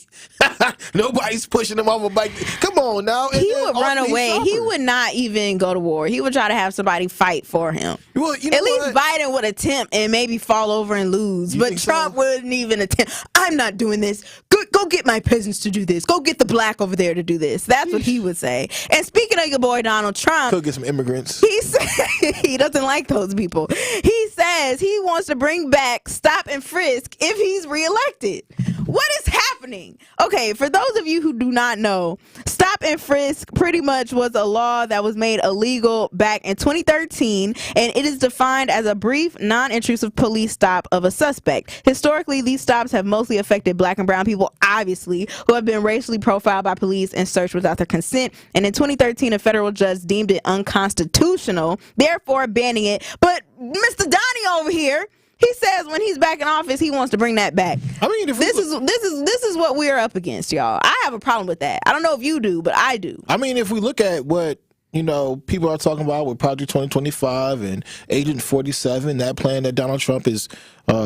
Nobody's pushing him off a bike. Come on now. He would run away. He would not even go to war. He would try to have somebody fight for him. Well, you know at least Biden would attempt and maybe fall over and lose. But Trump wouldn't even attempt. I'm not doing this. Go get my peasants to do this. Go get the black over there to do this. That's what he would say. And speaking of your boy Donald Trump, could get some immigrants. He said he doesn't like those people. He says he wants to bring back stop and frisk if he's reelected. What is happening? Okay, for those of you who do not know, stop and frisk pretty much was a law that was made illegal back in 2013, and it is defined as a brief, non-intrusive police stop of a suspect. Historically, these stops have mostly affected black and brown people, obviously, who have been racially profiled by police and searched without their consent. And in 2013, a federal judge deemed it unconstitutional, therefore banning it. But Mr. Donnie over here, he says when he's back in office, he wants to bring that back. I mean, this is what we're up against, y'all. I have a problem with that. I don't know if you do, but I do. I mean, if we look at what people are talking about with Project 2025 and Agent 47, that plan that Donald Trump is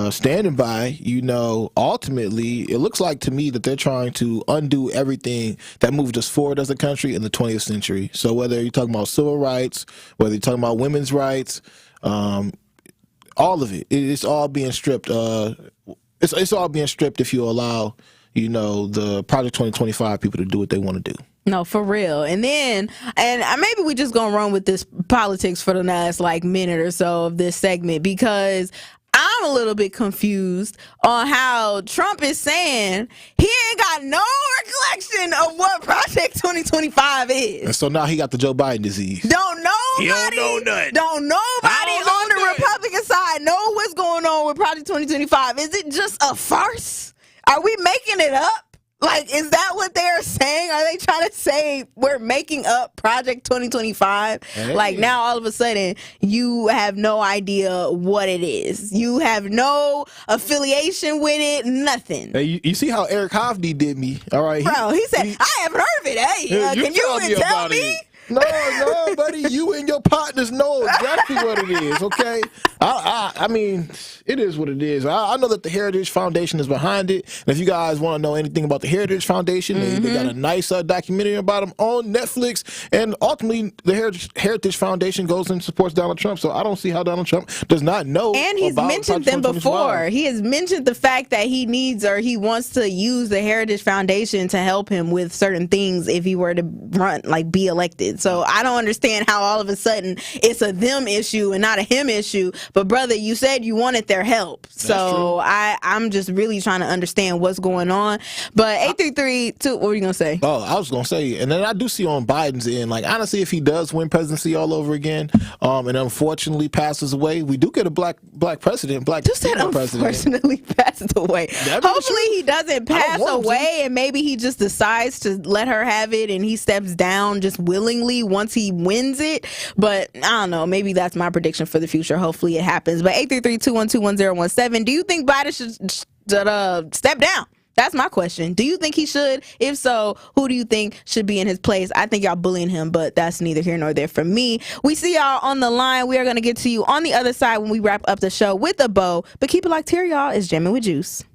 standing by, ultimately, it looks like to me that they're trying to undo everything that moved us forward as a country in the 20th century. So whether you're talking about civil rights, whether you're talking about women's rights, all of it. It's all being stripped. It's all being stripped if you allow, the Project 2025 people to do what they want to do. No, for real. And maybe we just gonna run with this politics for the last minute or so of this segment, because I'm a little bit confused on how Trump is saying he ain't got no recollection of what Project 2025 is. And so now he got the Joe Biden disease. Don't nobody on the Republican side know what's going on with Project 2025. Is it just a farce? Are we making it up? Is that what they're saying? Are they trying to say we're making up Project 2025? Hey. Now all of a sudden you have no idea what it is. You have no affiliation with it, nothing. Hey, you see how Eric Hovde did me, all right? Bro, he said, I haven't heard of it. Hey, can you tell me? No, buddy. You and your partners know exactly what it is, okay? I mean, it is what it is. I know that the Heritage Foundation is behind it. And if you guys want to know anything about the Heritage Foundation, they got a nice documentary about them on Netflix. And ultimately, the Heritage Foundation goes and supports Donald Trump. So I don't see how Donald Trump does not know. And he's mentioned them before. He has mentioned the fact that he needs or he wants to use the Heritage Foundation to help him with certain things if he were to run, like be elected. So I don't understand how all of a sudden it's a them issue and not a him issue. But brother, you said you wanted their help. So I'm just really trying to understand what's going on. But 833-2, what were you going to say? Oh, I was going to say, and then I do see on Biden's end, like honestly, if he does win presidency all over again, and unfortunately passes away, we do get a black president, unfortunately passed away. Hopefully he doesn't pass away and maybe he just decides to let her have it and he steps down just willingly once he wins it. But I don't know, maybe that's my prediction for the future. Hopefully it happens. But 833-212-1017, do you think Biden should step down? That's my question. Do you think he should? If so, who do you think should be in his place? I think y'all bullying him, but that's neither here nor there for me. We see y'all on the line. We are going to get to you on the other side when we wrap up the show with a bow. But keep it locked here, y'all. It's Jammin' with Juice.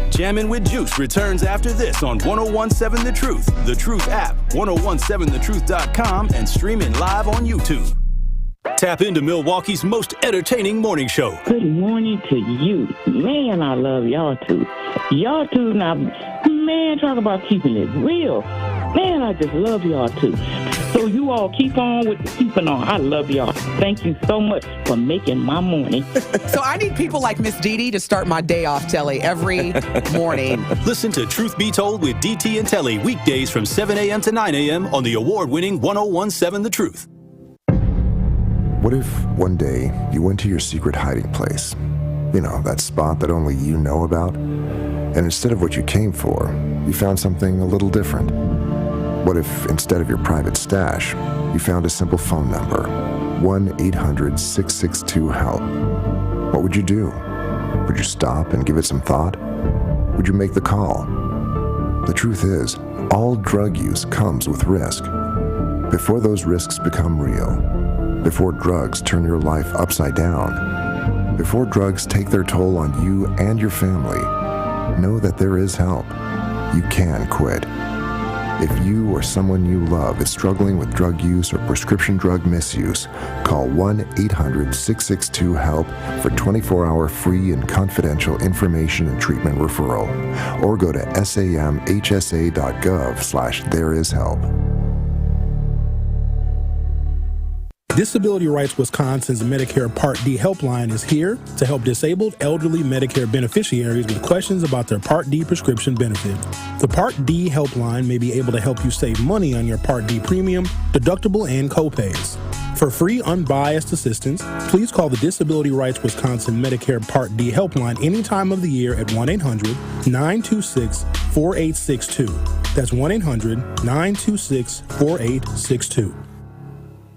Jammin' with Juice returns after this on 1017 The Truth, The Truth app, 1017thetruth.com, and streaming live on YouTube. Tap into Milwaukee's most entertaining morning show. Good morning to you. Man, I love y'all too. Y'all too now. Man, talk about keeping it real. Man, I just love y'all too. So you all keep on with the keeping on. I love y'all. Thank you so much for making my morning. So I need people like Miss Dee to start my day off, Telly, every morning. Listen to Truth Be Told with DT and Telly weekdays from 7 a.m. to 9 a.m. on the award-winning 1017 The Truth. What if one day you went to your secret hiding place? You know, that spot that only you know about? And instead of what you came for, you found something a little different. What if instead of your private stash, you found a simple phone number, 1-800-662-HELP? What would you do? Would you stop and give it some thought? Would you make the call? The truth is, all drug use comes with risk. Before those risks become real, before drugs turn your life upside down, before drugs take their toll on you and your family, know that there is help. You can quit. If you or someone you love is struggling with drug use or prescription drug misuse, call 1-800-662-HELP for 24-hour free and confidential information and treatment referral, or go to samhsa.gov/thereishelp. Disability Rights Wisconsin's Medicare Part D helpline is here to help disabled elderly Medicare beneficiaries with questions about their Part D prescription benefit. The Part D helpline may be able to help you save money on your Part D premium, deductible, and copays. For free, unbiased assistance, please call the Disability Rights Wisconsin Medicare Part D helpline any time of the year at 1-800-926-4862. That's 1-800-926-4862.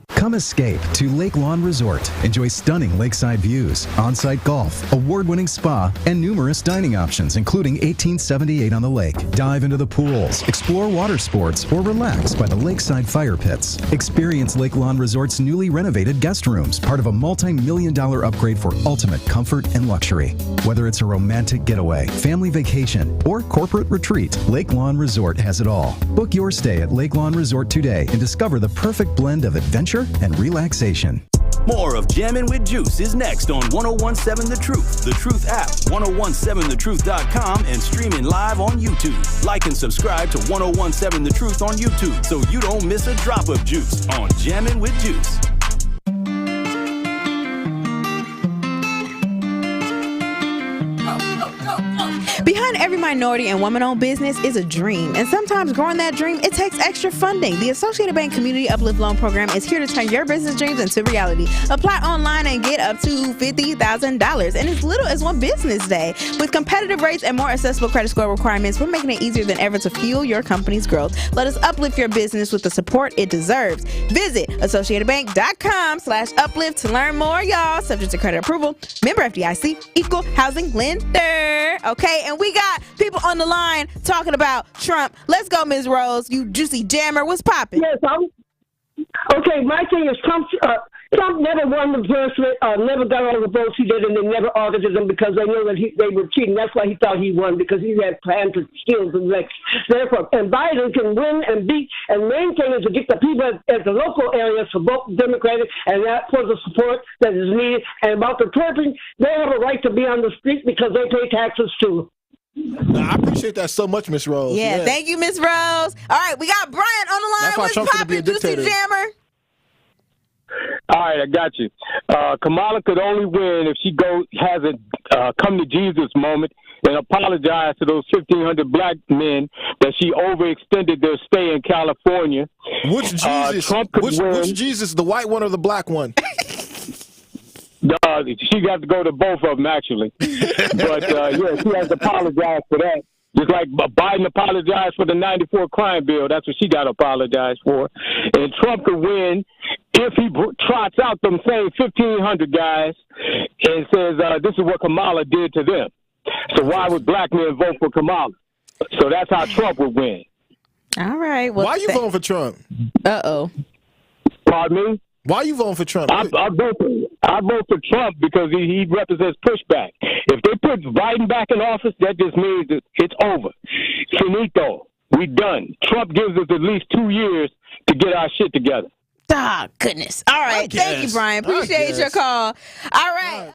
Come escape to Lake Lawn Resort. Enjoy stunning lakeside views, on-site golf, award-winning spa, and numerous dining options, including 1878 on the lake. Dive into the pools, explore water sports, or relax by the lakeside fire pits. Experience Lake Lawn Resort's newly renovated guest rooms, part of a multi-million-dollar upgrade for ultimate comfort and luxury. Whether it's a romantic getaway, family vacation, or corporate retreat, Lake Lawn Resort has it all. Book your stay at Lake Lawn Resort today and discover the perfect blend of adventure and relaxation. More of Jammin' with Juice is next on 1017 The Truth, The Truth app, 1017thetruth.com, and streaming live on YouTube. Like and subscribe to 1017 The Truth on YouTube so you don't miss a drop of juice on Jammin' with Juice. Behind every minority and woman-owned business is a dream, and sometimes growing that dream, it takes extra funding. The Associated Bank Community Uplift Loan Program is here to turn your business dreams into reality. Apply online and get up to $50,000 in as little as one business day. With competitive rates and more accessible credit score requirements, we're making it easier than ever to fuel your company's growth. Let us uplift your business with the support it deserves. Visit AssociatedBank.com/uplift to learn more, y'all. Subject to credit approval. Member FDIC, equal housing lender. Okay, and we got people on the line talking about Trump. Let's go, Ms. Rose. You juicy jammer. What's popping? Yes, Okay, my thing is Trump never won the first, never got all the votes he did, and they never audited him because they knew that they were cheating. That's why he thought he won, because he had planned to steal the election. Therefore, and Biden can win and beat, and the main thing is to get the people at the local areas to vote Democratic, and that for the support that is needed. And about the twerking, they have a right to be on the street because they pay taxes too. I appreciate that so much, Miss Rose. Yeah, thank you, Miss Rose. All right, we got Brian on the line. That's why What's Trump's gonna be a poppin', Juicy dictator. Jammer? All right, I got you. Kamala could only win if she has a come to Jesus moment and apologize to those 1,500 black men that she overextended their stay in California. Which Jesus? Trump could win. Which Jesus, the white one or the black one? She got to go to both of them, actually. But, yeah, she has to apologize for that. Just like Biden apologized for the 94 crime bill. That's what she got to apologize for. And Trump could win if he trots out them same 1,500 guys and says, this is what Kamala did to them. So why would black men vote for Kamala? So that's how Trump would win. All right. Well, why are you voting for Trump? Uh-oh. Pardon me? Why are you voting for Trump? I vote for Trump because he represents pushback. If they put Biden back in office, that just means that it's over. Finito. We done. Trump gives us at least 2 years to get our shit together. Ah, goodness. All right. Thank you, Brian. Appreciate your call. All right.